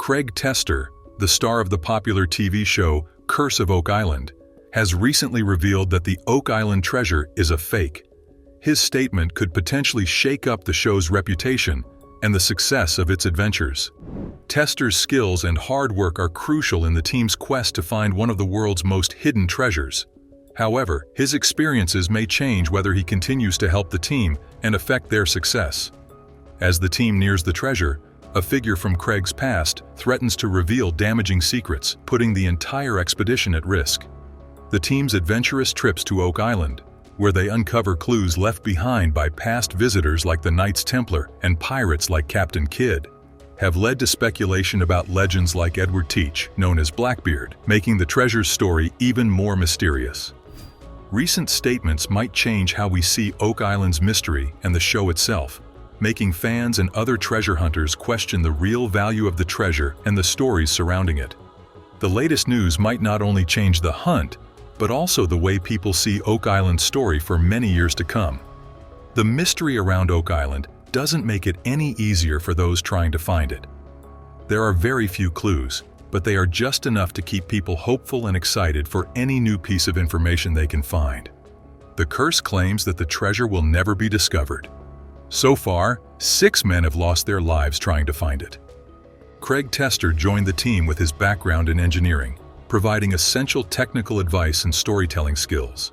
Craig Tester, the star of the popular TV show Curse of Oak Island, has recently revealed that the Oak Island treasure is a fake. His statement could potentially shake up the show's reputation and the success of its adventures. Tester's skills and hard work are crucial in the team's quest to find one of the world's most hidden treasures. However, his experiences may change whether he continues to help the team and affect their success. As the team nears the treasure, a figure from Craig's past threatens to reveal damaging secrets, putting the entire expedition at risk. The team's adventurous trips to Oak Island, where they uncover clues left behind by past visitors like the Knights Templar and pirates like Captain Kidd, have led to speculation about legends like Edward Teach, known as Blackbeard, making the treasure's story even more mysterious. Recent statements might change how we see Oak Island's mystery and the show itself, making fans and other treasure hunters question the real value of the treasure and the stories surrounding it. The latest news might not only change the hunt, but also the way people see Oak Island's story for many years to come. The mystery around Oak Island doesn't make it any easier for those trying to find it. There are very few clues, but they are just enough to keep people hopeful and excited for any new piece of information they can find. The curse claims that the treasure will never be discovered. So far, 6 men have lost their lives trying to find it. Craig Tester joined the team with his background in engineering, providing essential technical advice and storytelling skills.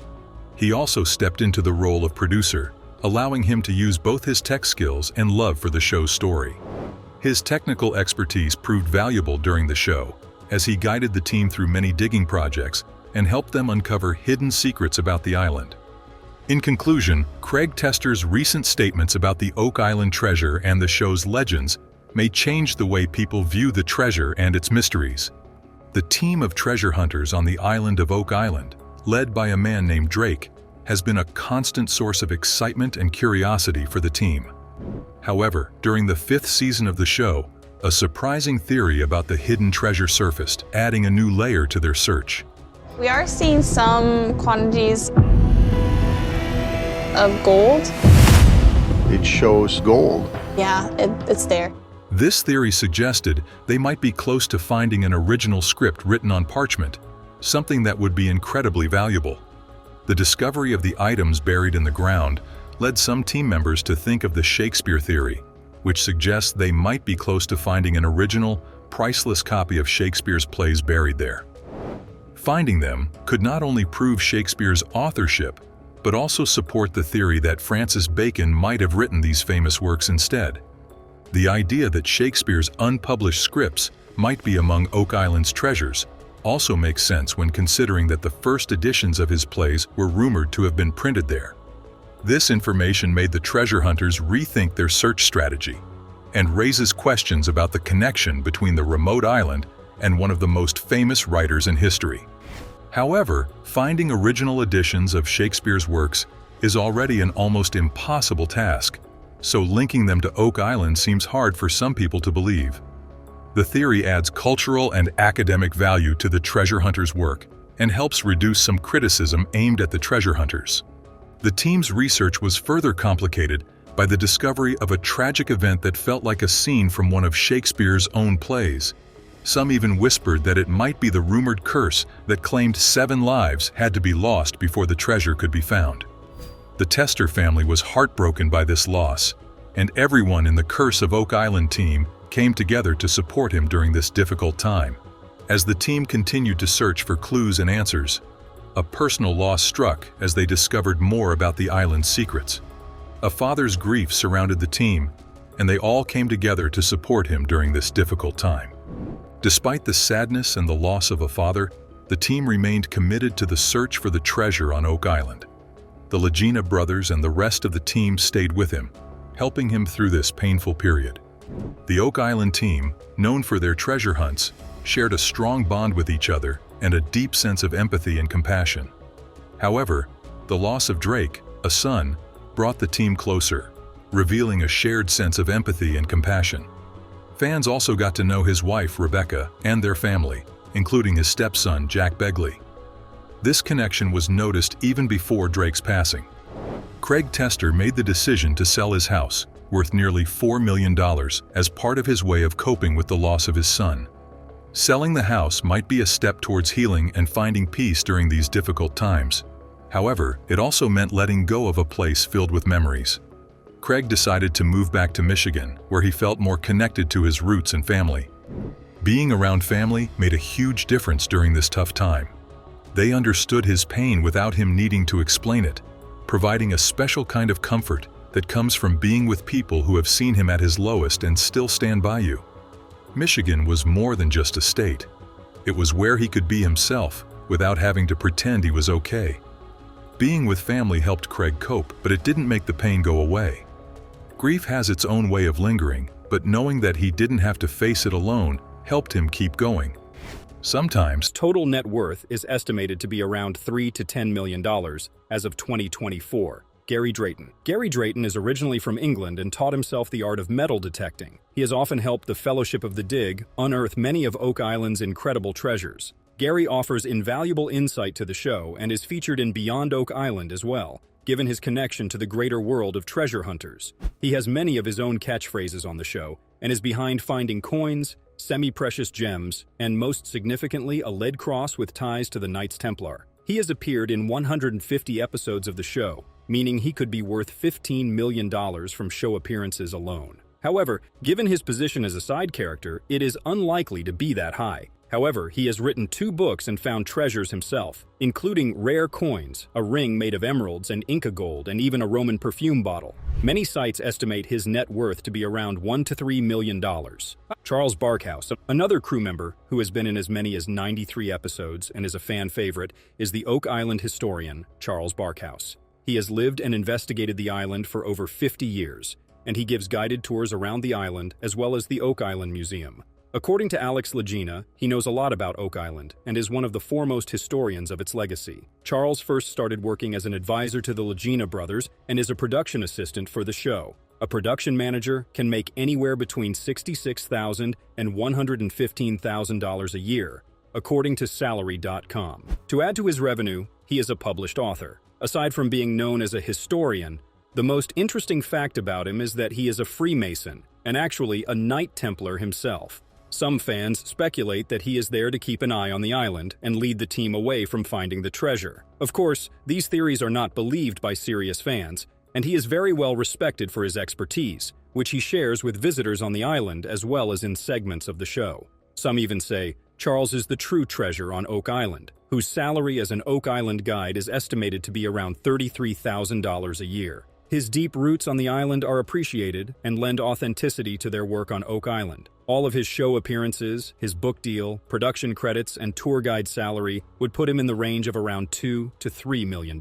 He also stepped into the role of producer, allowing him to use both his tech skills and love for the show's story. His technical expertise proved valuable during the show, as he guided the team through many digging projects and helped them uncover hidden secrets about the island. In conclusion, Craig Tester's recent statements about the Oak Island treasure and the show's legends may change the way people view the treasure and its mysteries. The team of treasure hunters on the island of Oak Island, led by a man named Drake, has been a constant source of excitement and curiosity for the team. However, during the 5th season of the show, a surprising theory about the hidden treasure surfaced, adding a new layer to their search. We are seeing some quantities of gold. It shows gold. Yeah, it's there. This theory suggested they might be close to finding an original script written on parchment, something that would be incredibly valuable. The discovery of the items buried in the ground led some team members to think of the Shakespeare theory, which suggests they might be close to finding an original, priceless copy of Shakespeare's plays buried there. Finding them could not only prove Shakespeare's authorship, but also support the theory that Francis Bacon might have written these famous works instead. The idea that Shakespeare's unpublished scripts might be among Oak Island's treasures also makes sense when considering that the first editions of his plays were rumored to have been printed there. This information made the treasure hunters rethink their search strategy and raises questions about the connection between the remote island and one of the most famous writers in history. However, finding original editions of Shakespeare's works is already an almost impossible task, so linking them to Oak Island seems hard for some people to believe. The theory adds cultural and academic value to the treasure hunters' work and helps reduce some criticism aimed at the treasure hunters. The team's research was further complicated by the discovery of a tragic event that felt like a scene from one of Shakespeare's own plays. Some even whispered that it might be the rumored curse that claimed 7 lives had to be lost before the treasure could be found. The Tester family was heartbroken by this loss, and everyone in the Curse of Oak Island team came together to support him during this difficult time. As the team continued to search for clues and answers, a personal loss struck as they discovered more about the island's secrets. A father's grief surrounded the team, and they all came together to support him during this difficult time. Despite the sadness and the loss of a father, the team remained committed to the search for the treasure on Oak Island. The Lagena brothers and the rest of the team stayed with him, helping him through this painful period. The Oak Island team, known for their treasure hunts, shared a strong bond with each other and a deep sense of empathy and compassion. However, the loss of Drake, a son, brought the team closer, revealing a shared sense of empathy and compassion. Fans also got to know his wife, Rebecca, and their family, including his stepson, Jack Begley. This connection was noticed even before Drake's passing. Craig Tester made the decision to sell his house, worth nearly $4 million, as part of his way of coping with the loss of his son. Selling the house might be a step towards healing and finding peace during these difficult times. However, it also meant letting go of a place filled with memories. Craig decided to move back to Michigan, where he felt more connected to his roots and family. Being around family made a huge difference during this tough time. They understood his pain without him needing to explain it, providing a special kind of comfort that comes from being with people who have seen him at his lowest and still stand by you. Michigan was more than just a state. It was where he could be himself without having to pretend he was okay. Being with family helped Craig cope, but it didn't make the pain go away. Grief has its own way of lingering, but knowing that he didn't have to face it alone helped him keep going. Sometimes, Total net worth is estimated to be around $3 to $10 million as of 2024. Gary Drayton. Gary Drayton is originally from England and taught himself the art of metal detecting. He has often helped the Fellowship of the Dig unearth many of Oak Island's incredible treasures. Gary offers invaluable insight to the show and is featured in Beyond Oak Island as well, given his connection to the greater world of treasure hunters. He has many of his own catchphrases on the show and is behind finding coins, semi-precious gems, and most significantly, a lead cross with ties to the Knights Templar. He has appeared in 150 episodes of the show, meaning he could be worth $15 million from show appearances alone. However, given his position as a side character, it is unlikely to be that high. However, he has written 2 books and found treasures himself, including rare coins, a ring made of emeralds and Inca gold, and even a Roman perfume bottle. Many sites estimate his net worth to be around $1 to $3 million. Charles Barkhouse, another crew member who has been in as many as 93 episodes and is a fan favorite, is the Oak Island historian, Charles Barkhouse. He has lived and investigated the island for over 50 years, and he gives guided tours around the island as well as the Oak Island Museum. According to Lagena, he knows a lot about Oak Island and is one of the foremost historians of its legacy. Charles first started working as an advisor to the Lagina brothers and is a production assistant for the show. A production manager can make anywhere between $66,000 and $115,000 a year, according to salary.com. To add to his revenue, he is a published author. Aside from being known as a historian, the most interesting fact about him is that he is a Freemason and actually a Knight Templar himself. Some fans speculate that he is there to keep an eye on the island and lead the team away from finding the treasure. Of course, these theories are not believed by serious fans, and he is very well respected for his expertise, which he shares with visitors on the island as well as in segments of the show. Some even say Charles is the true treasure on Oak Island, whose salary as an Oak Island guide is estimated to be around $33,000 a year. His deep roots on the island are appreciated and lend authenticity to their work on Oak Island. All of his show appearances, his book deal, production credits, and tour guide salary would put him in the range of around $2 to $3 million.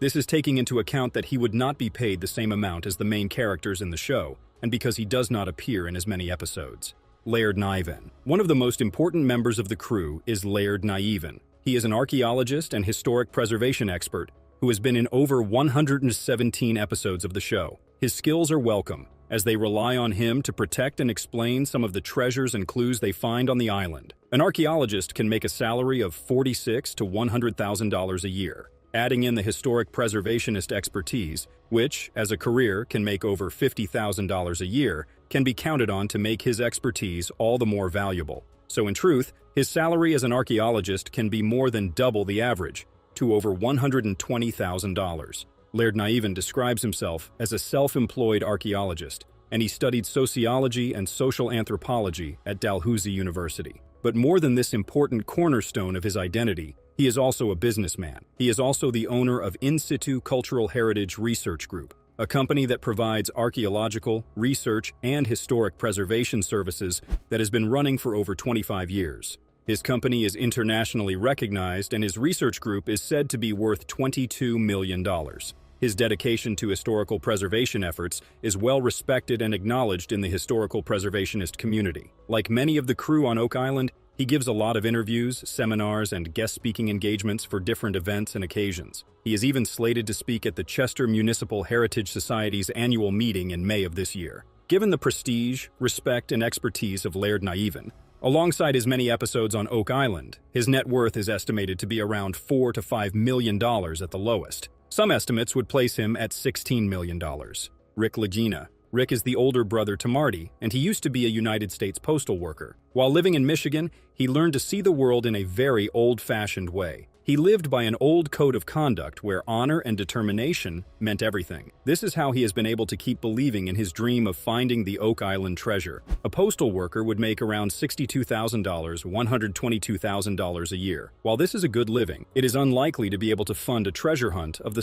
This is taking into account that he would not be paid the same amount as the main characters in the show, and because he does not appear in as many episodes. Laird Niven. One of the most important members of the crew is Laird Niven. He is an archaeologist and historic preservation expert who has been in over 117 episodes of the show. His skills are welcome, as they rely on him to protect and explain some of the treasures and clues they find on the island. An archaeologist can make a salary of $46,000 to $100,000 a year. Adding in the historic preservationist expertise, which, as a career, can make over $50,000 a year, can be counted on to make his expertise all the more valuable. So in truth, his salary as an archaeologist can be more than double the average, to over $120,000. Laird Niven describes himself as a self-employed archaeologist, and he studied sociology and social anthropology at Dalhousie University. But more than this important cornerstone of his identity, he is also a businessman. He is also the owner of In Situ Cultural Heritage Research Group, a company that provides archaeological, research, and historic preservation services that has been running for over 25 years. His company is internationally recognized, and his research group is said to be worth $22 million. His dedication to historical preservation efforts is well respected and acknowledged in the historical preservationist community. Like many of the crew on Oak Island, he gives a lot of interviews, seminars, and guest speaking engagements for different events and occasions. He is even slated to speak at the Chester Municipal Heritage Society's annual meeting in May of this year. Given the prestige, respect, and expertise of Laird Niven, alongside his many episodes on Oak Island, his net worth is estimated to be around $4 to $5 million at the lowest. Some estimates would place him at $16 million. Rick Lagina. Rick is the older brother to Marty, and he used to be a United States postal worker. While living in Michigan, he learned to see the world in a very old-fashioned way. He lived by an old code of conduct where honor and determination meant everything. This is how he has been able to keep believing in his dream of finding the Oak Island treasure. A postal worker would make around $62,000, $122,000 a year. While this is a good living, it is unlikely to be able to fund a treasure hunt of the